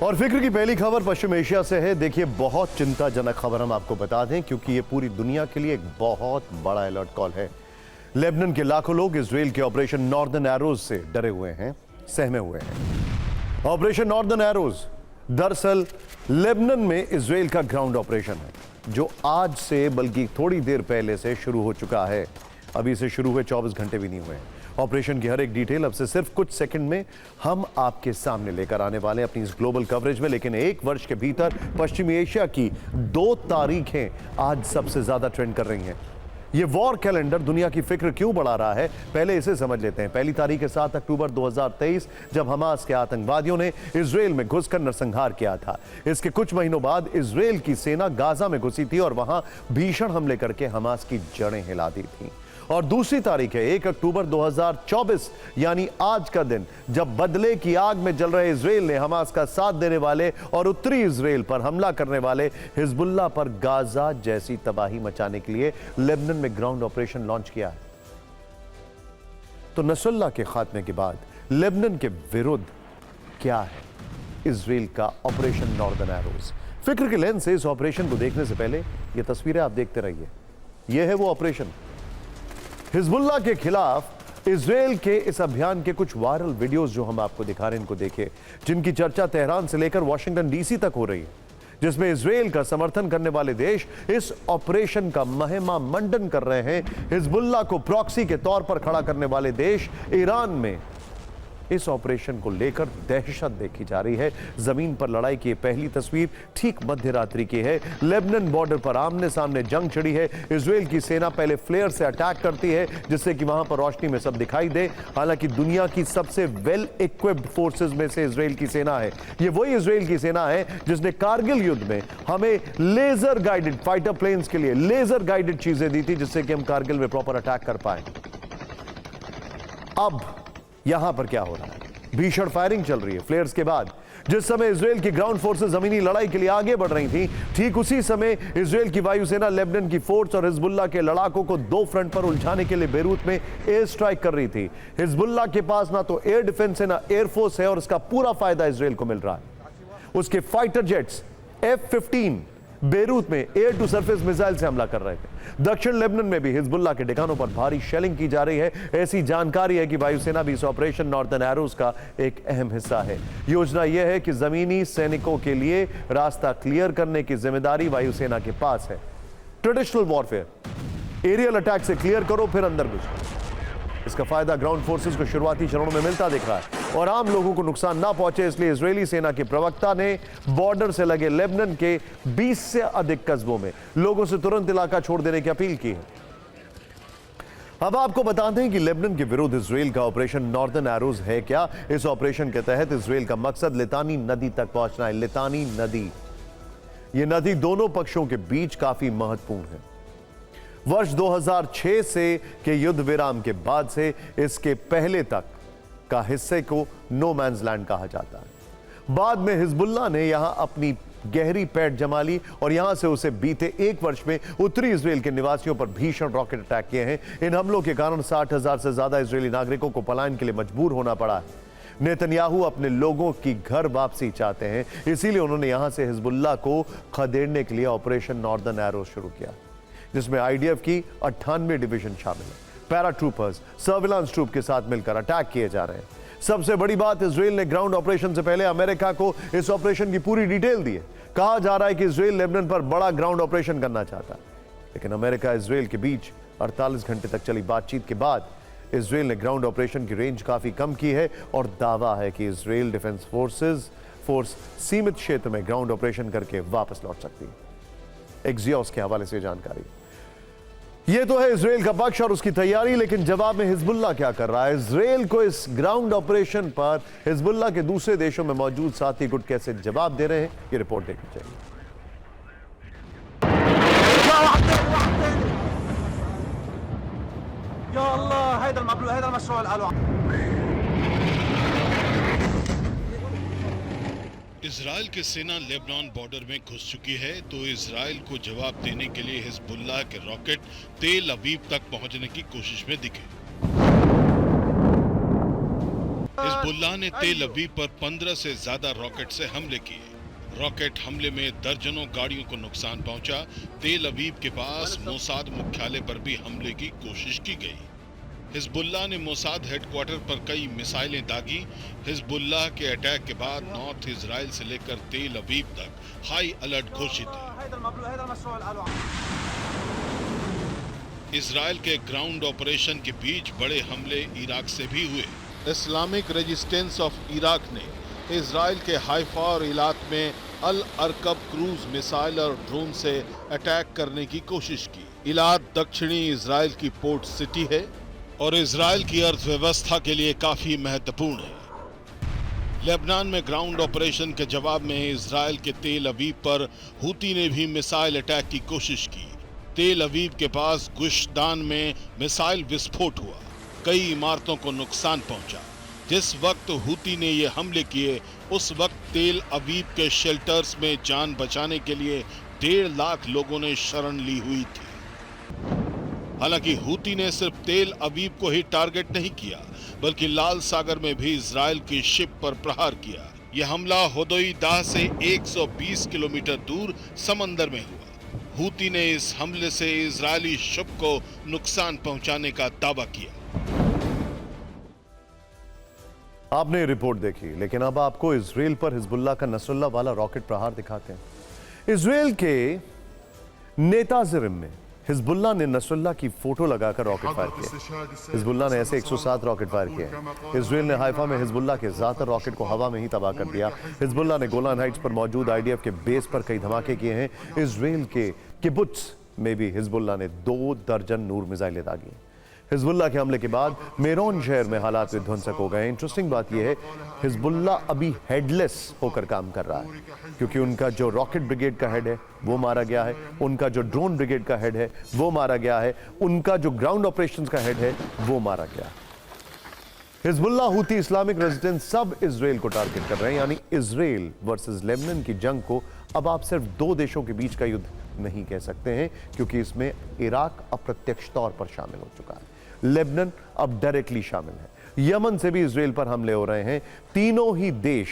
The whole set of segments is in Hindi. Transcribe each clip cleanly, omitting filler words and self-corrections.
और फिक्र की पहली खबर पश्चिम एशिया से है। देखिए, बहुत चिंताजनक खबर हम आपको बता दें, क्योंकि ये पूरी दुनिया के लिए एक बहुत बड़ा अलर्ट कॉल है। लेबनान के लाखों लोग इजराइल के ऑपरेशन नॉर्दर्न एरोज से डरे हुए हैं, सहमे हुए हैं। ऑपरेशन नॉर्दर्न एरोज दरअसल लेबनान में इजराइल का ग्राउंड ऑपरेशन है, जो आज से बल्कि थोड़ी देर पहले से शुरू हो चुका है। अभी से शुरू हुए 24 घंटे भी नहीं हुए। ऑपरेशन की हर एक डिटेल अब से सिर्फ कुछ सेकंड में हम आपके सामने लेकर आने वाले हैं अपनी इस ग्लोबल कवरेज में। लेकिन एक वर्ष के भीतर पश्चिमी एशिया की 2 तारीखें आज सबसे ज्यादा ट्रेंड कर रही हैं। ये वॉर कैलेंडर दुनिया की फिक्र क्यों बढ़ा रहा है, पहले इसे समझ लेते हैं। पहली तारीख है 7 अक्टूबर 2023, जब हमास के आतंकवादियों ने इजराइल में घुसकर नरसंहार किया था। इसके कुछ महीनों बाद इजराइल की सेना गाजा में घुसी थी और वहां भीषण हमले करके हमास की जड़ें हिला दी थी। और दूसरी तारीख है 1 अक्टूबर 2024, यानी आज का दिन, जब बदले की आग में जल रहे इजराइल ने हमास का साथ देने वाले और उत्तरी इजराइल पर हमला करने वाले हिजबुल्लाह पर गाजा जैसी तबाही मचाने के लिए लेबनान में ग्राउंड ऑपरेशन लॉन्च किया है। तो नसरुल्लाह के खात्मे के बाद लेबनान के विरुद्ध क्या है इजराइल का ऑपरेशन नॉर्दर्न एरोज। फिक्र के लेंस से इस ऑपरेशन को देखने से पहले ये तस्वीरें आप देखते रहिए। यह है वो ऑपरेशन। हिजबुल्लाह के खिलाफ इजराइल के इस अभियान के कुछ वायरल वीडियोस जो हम आपको दिखा रहे हैं, इनको देखिए, जिनकी चर्चा तेहरान से लेकर वॉशिंगटन डीसी तक हो रही है, जिसमें इजराइल का समर्थन करने वाले देश इस ऑपरेशन का महिमा मंडन कर रहे हैं। हिजबुल्लाह को प्रॉक्सी के तौर पर खड़ा करने वाले देश ईरान में इस ऑपरेशन को लेकर दहशत देखी जा रही है। जमीन पर लड़ाई की पहली तस्वीर ठीक मध्य रात्रि की है। लेबनान बॉर्डर पर आमने सामने जंग छिड़ी है। इजराइल की सेना पहले फ्लेयर से अटैक करती है, जिससे कि वहां पर रोशनी में सब दिखाई दे। हालांकि दुनिया की सबसे वेल इक्विप्ड फोर्सेस में से इजराइल की सेना है। ये वही इजराइल की सेना है जिसने कारगिल युद्ध में हमें लेजर गाइडेड फाइटर प्लेन्स के लिए लेजर गाइडेड चीजें दी थी, जिससे कि हम कारगिल में प्रॉपर अटैक कर पाए। अब यहां पर क्या हो रहा है? भीषण फायरिंग चल रही है फ्लेयर्स के बाद। जिस समय इजराइल की ग्राउंड फोर्सेस जमीनी लड़ाई के लिए आगे बढ़ रही थी, ठीक उसी समय इजराइल की वायुसेना लेबनान की फोर्स और हिजबुल्लाह के लड़ाकों को 2 फ्रंट पर उलझाने के लिए बेरूत में एयर स्ट्राइक कर रही थी। हिजबुल्लाह के पास ना तो एयर डिफेंस है ना एयरफोर्स है, और इसका पूरा फायदा इजराइल को मिल रहा है। उसके फाइटर जेट्स F-15 बेरूत में एयर टू सरफेस मिसाइल से हमला कर रहे थे। दक्षिण लेबनान में भी हिजबुल्लाह के ठिकानों पर भारी शेलिंग की जा रही है। ऐसी जानकारी है कि वायुसेना भी इस ऑपरेशन नॉर्दर्न एरोज का एक अहम हिस्सा है। योजना यह है कि जमीनी सैनिकों के लिए रास्ता क्लियर करने की जिम्मेदारी वायुसेना के पास है। ट्रेडिशनल वॉरफेयर, एरियल अटैक से क्लियर करो फिर अंदर घुसो। इसका फायदा ग्राउंड फोर्सेस को शुरुआती चरणों में मिलता दिख रहा है और आम लोगों को नुकसान ना पहुंचे, इसलिए इजरायली सेना के प्रवक्ता ने बॉर्डर से लगे लेबनान के 20 से अधिक कस्बों में लोगों से तुरंत इलाका छोड़ देने की अपील की है। अब आपको बता दें कि लेबनान के विरुद्ध इजराइल का ऑपरेशन नॉर्दर्न एरोज है क्या। इस ऑपरेशन के तहत इजराइल का मकसद लितानी नदी तक पहुंचना है। लितानी नदी, यह नदी दोनों पक्षों के बीच काफी महत्वपूर्ण है। वर्ष 2006 से के युद्ध विराम के बाद से इसके पहले तक का हिस्से को नो मैन्स लैंड कहा जाता है। बाद में हिजबुल्लाह ने यहां अपनी गहरी पैठ जमा ली और यहां से उसे बीते 1 वर्ष में उत्तरी इजराइल के निवासियों पर भीषण रॉकेट अटैक किए हैं। इन हमलों के कारण 60,000 से ज्यादा इजरायली नागरिकों को पलायन के लिए मजबूर होना पड़ा है। नेतन्याहू अपने लोगों की घर वापसी चाहते हैं, इसीलिए उन्होंने यहां से हिजबुल्लाह को खदेड़ने के लिए ऑपरेशन नॉर्दर्न एरोज शुरू किया, जिसमें आईडीएफ की 98 डिवीजन शामिल है। पैरा ट्रूपर्स, सर्विलांस ट्रूप के साथ मिलकर अटैक किए जा रहे हैं। सबसे बड़ी बात, इजराइल ने ग्राउंड ऑपरेशन से पहले अमेरिका को इस ऑपरेशन की पूरी डिटेल दी है। कहा जा रहा है कि इजराइल लेबनान पर बड़ा ग्राउंड ऑपरेशन करना चाहता है, लेकिन अमेरिका इजराइल के बीच 48 घंटे तक चली बातचीत के बाद इजराइल ने ग्राउंड ऑपरेशन की रेंज काफी कम की है और दावा है कि इजराइल डिफेंस फोर्स सीमित क्षेत्र में ग्राउंड ऑपरेशन करके वापस लौट सकती है। एक्सियोस के हवाले से जानकारी। यह तो है इजराइल का पक्ष और उसकी तैयारी, लेकिन जवाब में हिजबुल्लाह क्या कर रहा है? इजराइल को इस ग्राउंड ऑपरेशन पर हिजबुल्लाह के दूसरे देशों में मौजूद साथी गुट कैसे जवाब दे रहे हैं, ये रिपोर्ट देखनी चाहिए। इजराइल की सेना लेबनान बॉर्डर में घुस चुकी है, तो इजराइल को जवाब देने के लिए हिजबुल्लाह के रॉकेट तेल अवीव तक पहुंचने की कोशिश में दिखे। हिजबुल्लाह ने तेल अवीव पर 15 से ज्यादा रॉकेट से हमले किए। रॉकेट हमले में दर्जनों गाड़ियों को नुकसान पहुंचा। तेल अवीव के पास मोसाद मुख्यालय पर भी हमले की कोशिश की गई। हिजबुल्लाह ने मोसाद हेडक्वार्टर पर कई मिसाइलें दागी। हिजबुल्लाह के अटैक के बाद नॉर्थ इजराइल से लेकर तेल अवीव तक हाई अलर्ट घोषित है। इजराइल के ग्राउंड ऑपरेशन के बीच बड़े हमले इराक से भी हुए। इस्लामिक रेजिस्टेंस ऑफ इराक ने इजराइल के हाइफा और इलाक में अल अरकब क्रूज मिसाइल और ड्रोन से अटैक करने की कोशिश की। इलाद दक्षिणी इजराइल की पोर्ट सिटी है और इजराइल की अर्थव्यवस्था के लिए काफी महत्वपूर्ण है। लेबनान में ग्राउंड ऑपरेशन के जवाब में इजराइल के तेल अवीव पर हुती ने भी मिसाइल अटैक की कोशिश की। तेल अवीव के पास गुशदान में मिसाइल विस्फोट हुआ। कई इमारतों को नुकसान पहुंचा। जिस वक्त हुती ने ये हमले किए उस वक्त तेल अवीव के शेल्टर्स में जान बचाने के लिए 1.5 लाख लोगों ने शरण ली हुई थी। हालांकि हुती ने सिर्फ तेल अवीव को ही टारगेट नहीं किया बल्कि लाल सागर में भी इजराइल की शिप पर प्रहार किया। यह हमला होदोई दाह से 120 किलोमीटर दूर समंदर में हुआ। हुती ने इस हमले से इजरायली शिप को नुकसान पहुंचाने का दावा किया। आपने रिपोर्ट देखी, लेकिन अब आपको इजराइल पर हिजबुल्लाह का नसरुल्लाह वाला रॉकेट प्रहार दिखाते हैं। इजराइल के नेताजिम में हिजबुल्लाह ने नसरुल्लाह की फोटो लगाकर रॉकेट फायर किया। हिजबुल्लाह ने ऐसे 107 रॉकेट फायर किए। इजराइल ने हाइफा में हिजबुल्लाह के ज्यादातर रॉकेट को हवा में ही तबाह कर दिया। हिजबुल्लाह ने गोलान हाइट्स पर मौजूद आईडीएफ के बेस पर कई धमाके किए हैं। इजराइल के किबुत्स में भी हिजबुल्लाह ने 2 दर्जन नूर मिसाइलें दागी। हिजबुल्लाह के हमले के बाद मेरोन शहर में हालात विध्वंसक हो गए। इंटरेस्टिंग बात यह है, हिजबुल्लाह अभी हेडलेस होकर काम कर रहा है, क्योंकि उनका जो रॉकेट ब्रिगेड का हेड है वो मारा गया है, उनका जो ड्रोन ब्रिगेड का हेड है वो मारा गया है, उनका जो ग्राउंड ऑपरेशंस का हेड है वो मारा गया है। हिजबुल्लाह, हुती, इस्लामिक रेजिस्टेंस सब इजराइल को टारगेट कर रहे हैं। यानी इजराइल वर्सेस लेबनान की जंग को अब आप सिर्फ 2 देशों के बीच का युद्ध नहीं कह सकते हैं, क्योंकि इसमें इराक अप्रत्यक्ष तौर पर शामिल हो चुका है। लेबनान अब डायरेक्टली शामिल है। यमन से भी इजराइल पर हमले हो रहे हैं। तीनों ही देश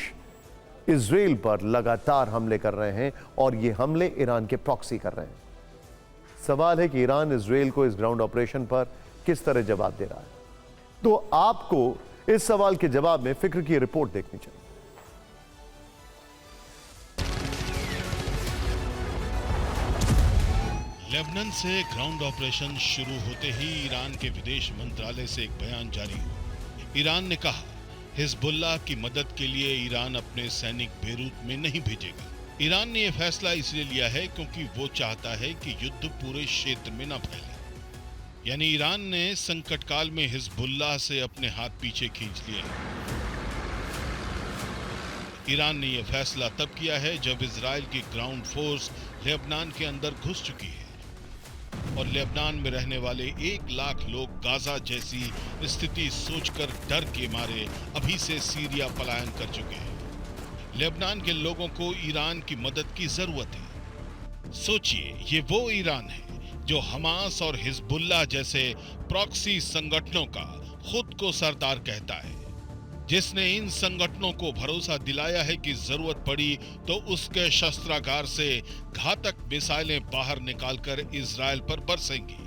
इजराइल पर लगातार हमले कर रहे हैं और ये हमले ईरान के प्रॉक्सी कर रहे हैं। सवाल है कि ईरान इजराइल को इस ग्राउंड ऑपरेशन पर किस तरह जवाब दे रहा है। तो आपको इस सवाल के जवाब में फिक्र की रिपोर्ट देखनी चाहिए। लेबनान से ग्राउंड ऑपरेशन शुरू होते ही ईरान के विदेश मंत्रालय से एक बयान जारी हुआ। ईरान ने कहा, हिजबुल्लाह की मदद के लिए ईरान अपने सैनिक बेरूत में नहीं भेजेगा। ईरान ने यह फैसला इसलिए लिया है क्योंकि वो चाहता है कि युद्ध पूरे क्षेत्र में न फैले। यानी ईरान ने संकट काल में हिजबुल्लाह से अपने हाथ पीछे खींच लिए। ईरान ने यह फैसला तब किया है जब इजराइल की ग्राउंड फोर्स लेबनान के अंदर घुस चुकी है और लेबनान में रहने वाले 1 लाख लोग गाजा जैसी स्थिति सोचकर डर के मारे अभी से सीरिया पलायन कर चुके हैं। लेबनान के लोगों को ईरान की मदद की जरूरत है। सोचिए, ये वो ईरान है जो हमास और हिजबुल्लाह जैसे प्रॉक्सी संगठनों का खुद को सरदार कहता है, जिसने इन संगठनों को भरोसा दिलाया है कि जरूरत पड़ी तो उसके शस्त्रागार से घातक मिसाइलें बाहर निकालकर इजराइल पर बरसेंगी।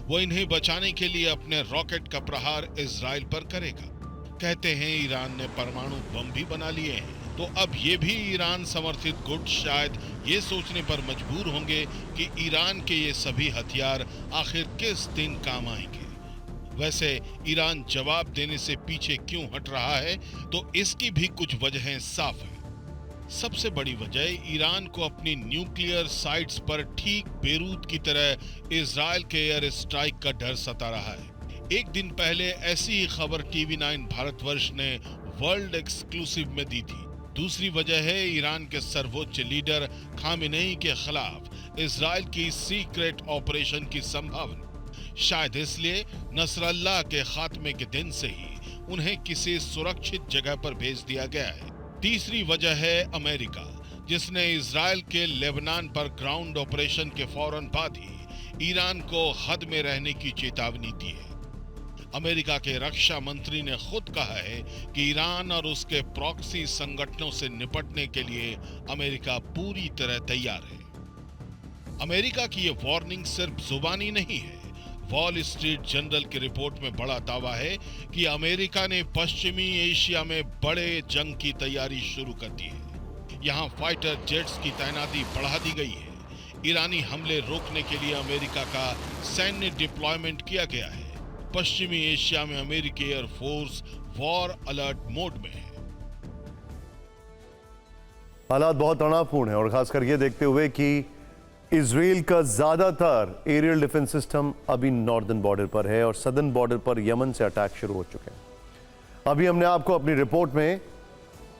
वो इन्हें बचाने के लिए अपने रॉकेट का प्रहार इजराइल पर करेगा। कहते हैं ईरान ने परमाणु बम भी बना लिए हैं, तो अब ये भी ईरान समर्थित गुट शायद ये सोचने पर मजबूर होंगे कि ईरान के ये सभी हथियार आखिर किस दिन काम आएंगे। वैसे ईरान जवाब देने से पीछे क्यों हट रहा है, तो इसकी भी कुछ वजहें साफ है। सबसे बड़ी वजह ईरान को अपनी न्यूक्लियर साइट्स पर ठीक बेरूत की तरह इजराइल के एयर स्ट्राइक का डर सता रहा है। एक दिन पहले ऐसी ही खबर TV9 भारतवर्ष ने वर्ल्ड एक्सक्लूसिव में दी थी। दूसरी वजह है ईरान के सर्वोच्च लीडर खामेनेई के खिलाफ इजराइल की सीक्रेट ऑपरेशन की संभावना। शायद इसलिए नसरल्लाह के खात्मे के दिन से ही उन्हें किसी सुरक्षित जगह पर भेज दिया गया है। तीसरी वजह है अमेरिका, जिसने इजराइल के लेबनान पर ग्राउंड ऑपरेशन के फौरन बाद ही ईरान को हद में रहने की चेतावनी दी है। अमेरिका के रक्षा मंत्री ने खुद कहा है कि ईरान और उसके प्रॉक्सी संगठनों से निपटने के लिए अमेरिका पूरी तरह तैयार है। अमेरिका की यह वार्निंग सिर्फ जुबानी नहीं है। वॉल स्ट्रीट जर्नल की रिपोर्ट में बड़ा दावा है कि अमेरिका ने पश्चिमी एशिया में बड़े जंग की तैयारी शुरू कर दी है। यहां फाइटर जेट्स की तैनाती बढ़ा दी गई है। ईरानी हमले रोकने के लिए अमेरिका का सैन्य डिप्लॉयमेंट किया गया है। पश्चिमी एशिया में अमेरिकी एयरफोर्स वॉर अलर्ट मोड में है। हालात बहुत तनावपूर्ण है और खासकर ये देखते हुए कि इजराइल का ज्यादातर एरियल डिफेंस सिस्टम अभी नॉर्दर्न बॉर्डर पर है और सदर्न बॉर्डर पर यमन से अटैक शुरू हो चुके हैं। अभी हमने आपको अपनी रिपोर्ट में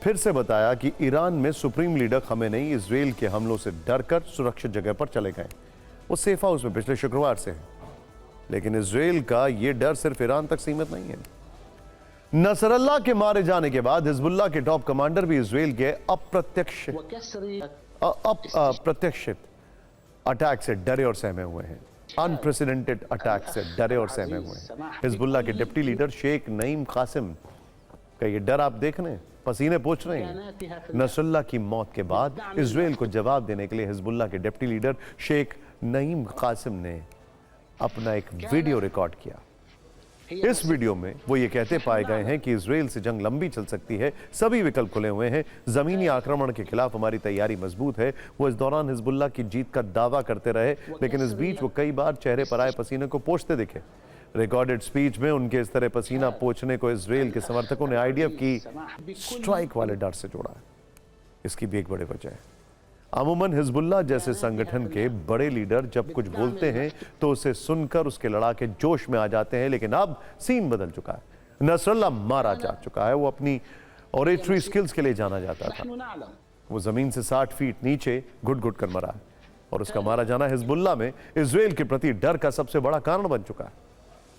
फिर से बताया कि ईरान में सुप्रीम लीडर खमेनेई इजराइल के हमलों से डरकर सुरक्षित जगह पर चले गए। वो सेफ हाउस में पिछले शुक्रवार से है, लेकिन इजराइल का यह डर सिर्फ ईरान तक सीमित नहीं है। नसरल्लाह के मारे जाने के बाद हिजबुल्लाह के टॉप कमांडर भी इजराइल के अप्रत्याशित अटैक से डरे और सहमे हुए हैं। अनप्रेसिडेंटेड अटैक से डरे और सहमे हुए हैं। हिजबुल्लाह के डिप्टी लीडर शेख नईम कासिम का ये डर आप देख रहे हैं, पसीने पोंछ रहे हैं। नसरल्लाह की मौत के बाद इजराइल को जवाब देने के लिए हिजबुल्लाह के डिप्टी लीडर शेख नईम कासिम ने अपना एक वीडियो रिकॉर्ड किया। इस वीडियो में वो ये कहते पाए गए हैं कि इजराइल से जंग लंबी चल सकती है, सभी विकल्प खुले हुए हैं, जमीनी आक्रमण के खिलाफ हमारी तैयारी मजबूत है। वो इस दौरान हिजबुल्लाह की जीत का दावा करते रहे, लेकिन इस बीच वो कई बार चेहरे पर आए पसीने को पोंछते दिखे। रिकॉर्डेड स्पीच में उनके इस तरह पसीना पोंछने को इजराइल के समर्थकों ने आईडीएफ की स्ट्राइक वाले डर से जोड़ा है। इसकी भी एक बड़ी वजह है, अमूमन हिजबुल्लाह जैसे संगठन के बड़े लीडर जब कुछ बोलते हैं तो उसे सुनकर उसके लड़ाके जोश में आ जाते हैं, लेकिन अब सीन बदल चुका है। नसरल्लाह मारा जा चुका है। वो अपनी ऑरेटरी स्किल्स के लिए जाना जाता था। वो जमीन से 60 फीट नीचे घुट घुट कर मरा है और उसका मारा जाना हिजबुल्लाह में इजराइल के प्रति डर का सबसे बड़ा कारण बन चुका है।